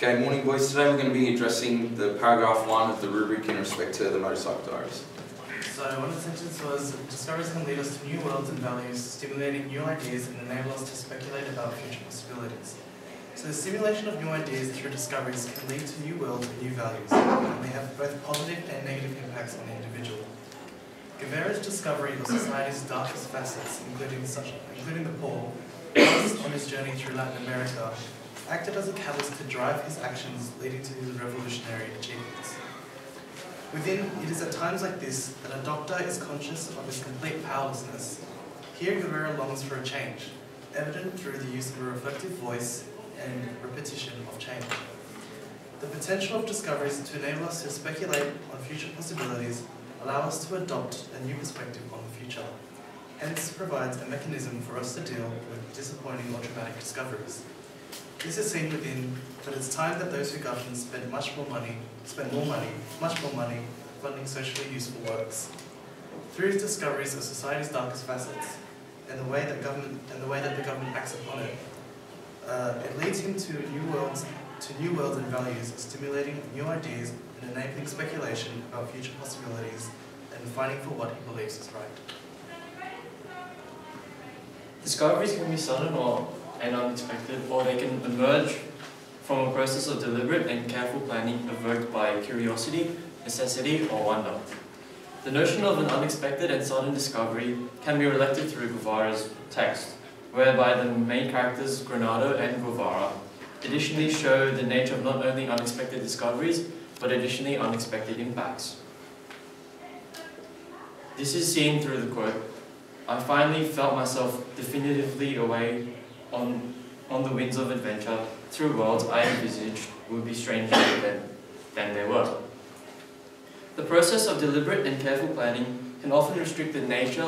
Okay, morning boys. Today we're going to be addressing the paragraph 1 of the rubric in respect to the motorcycle diaries. So one of the sentences was, discoveries can lead us to new worlds and values, stimulating new ideas and enable us to speculate about future possibilities. So the stimulation of new ideas through discoveries can lead to new worlds and new values, and they have both positive and negative impacts on the individual. Guevara's discovery of society's darkest facets, including the poor, whilst on his journey through Latin America, acted as a catalyst to drive his actions, leading to his revolutionary achievements. It is at times like this that a doctor is conscious of his complete powerlessness. Here Guevara longs for a change, evident through the use of a reflective voice and repetition of change. The potential of discoveries to enable us to speculate on future possibilities allow us to adopt a new perspective on the future. Hence provides a mechanism for us to deal with disappointing or traumatic discoveries. This is seen within that it's time that those who govern spend much more money funding socially useful works. Through his discoveries of society's darkest facets and the way that the government acts upon it, it leads him to new worlds and values, stimulating new ideas and enabling speculation about future possibilities and fighting for what he believes is right. Discoveries can be sudden and unexpected, or they can emerge from a process of deliberate and careful planning evoked by curiosity, necessity, or wonder. The notion of an unexpected and sudden discovery can be reflected through Guevara's text, whereby the main characters, Granado and Guevara, additionally show the nature of not only unexpected discoveries, but additionally unexpected impacts. This is seen through the quote, "I finally felt myself definitively away on the winds of adventure through worlds I envisaged would be stranger than they were." The process of deliberate and careful planning can often restrict the nature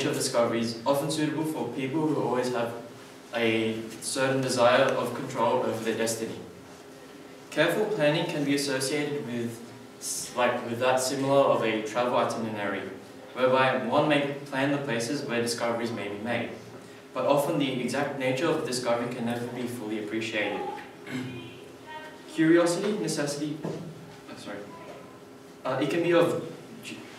of discoveries, often suitable for people who always have a certain desire of control over their destiny. Careful planning can be associated with that similar of a travel itinerary, whereby one may plan the places where discoveries may be made, but often the exact nature of the discovery can never be fully appreciated. Curiosity, necessity,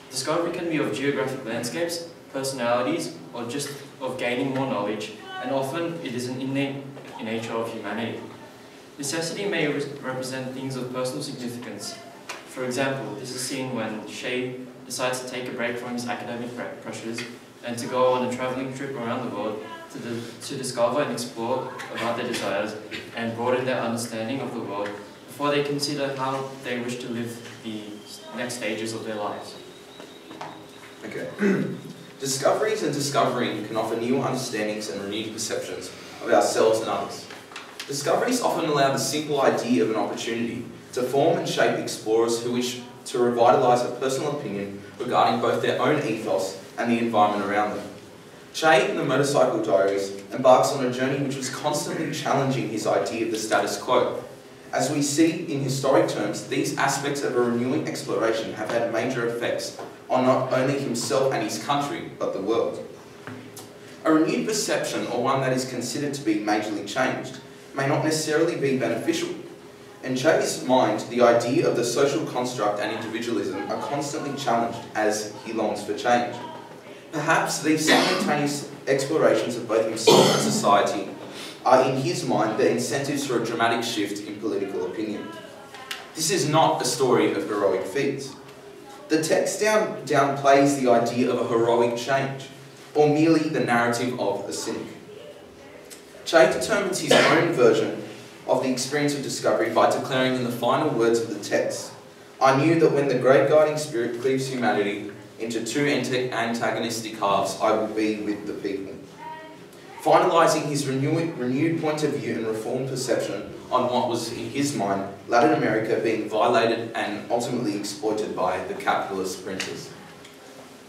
discovery can be of geographic landscapes, personalities, or just of gaining more knowledge, and often it is an innate nature of humanity. Necessity may represent things of personal significance. For example, this is seen when Shay decides to take a break from his academic pressures and to go on a travelling trip around the world to discover and explore about their desires and broaden their understanding of the world before they consider how they wish to live the next stages of their lives. Okay. Discoveries and discovering can offer new understandings and renewed perceptions of ourselves and others. Discoveries often allow the simple idea of an opportunity to form and shape explorers who wish to revitalise a personal opinion regarding both their own ethos and the environment around them. Che, in the Motorcycle Diaries, embarks on a journey which was constantly challenging his idea of the status quo. As we see in historic terms, these aspects of a renewing exploration have had major effects on not only himself and his country, but the world. A renewed perception, or one that is considered to be majorly changed, may not necessarily be beneficial. In Che's mind, the idea of the social construct and individualism are constantly challenged as he longs for change. Perhaps these simultaneous explorations of both himself and society are in his mind the incentives for a dramatic shift in political opinion. This is not a story of heroic feats. The text downplays the idea of a heroic change, or merely the narrative of a cynic. Che determines his own version of the experience of discovery by declaring in the final words of the text, "I knew that when the great guiding spirit cleaves humanity into two antagonistic halves, I will be with the people." Finalising his renewed point of view and reformed perception on what was, in his mind, Latin America being violated and ultimately exploited by the capitalist princes.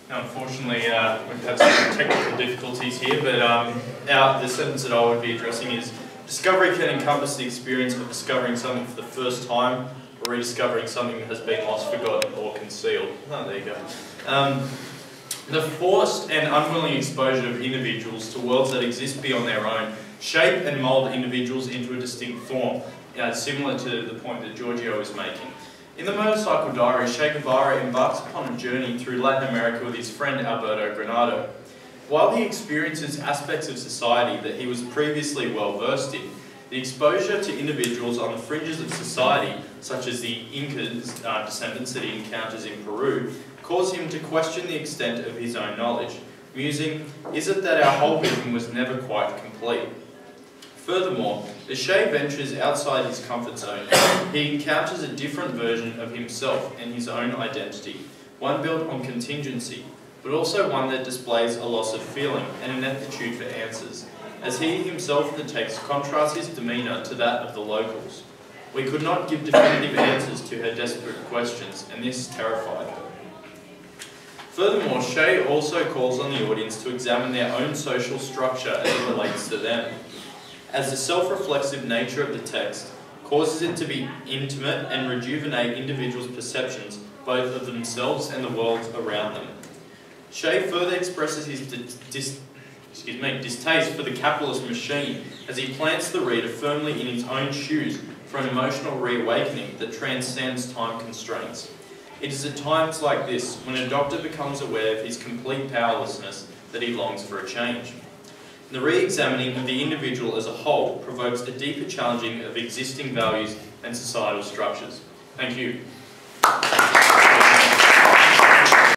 Now, unfortunately, we've had some technical difficulties here, but the sentence that I would be addressing is, discovery can encompass the experience of discovering something for the first time, or rediscovering something that has been lost, forgotten, or concealed. Oh, there you go. The forced and unwilling exposure of individuals to worlds that exist beyond their own shape and mould individuals into a distinct form, similar to the point that Giorgio was making. In the Motorcycle Diaries, Che Guevara embarks upon a journey through Latin America with his friend Alberto Granado. While he experiences aspects of society that he was previously well versed in, the exposure to individuals on the fringes of society, such as the Inca's descendants that he encounters in Peru, cause him to question the extent of his own knowledge, musing, "Is it that our whole vision was never quite complete?" Furthermore, as Che ventures outside his comfort zone, he encounters a different version of himself and his own identity, one built on contingency, but also one that displays a loss of feeling and an aptitude for answers, as he himself in the text contrasts his demeanour to that of the locals. We could not give definitive answers to her desperate questions, and this terrified her. Furthermore, Che also calls on the audience to examine their own social structure as it relates to them, as the self-reflexive nature of the text causes it to be intimate and rejuvenate individuals' perceptions both of themselves and the world around them. Che further expresses his distaste for the capitalist machine as he plants the reader firmly in his own shoes for an emotional reawakening that transcends time constraints. It is at times like this, when a doctor becomes aware of his complete powerlessness, that he longs for a change. The re-examining of the individual as a whole provokes a deeper challenging of existing values and societal structures. Thank you.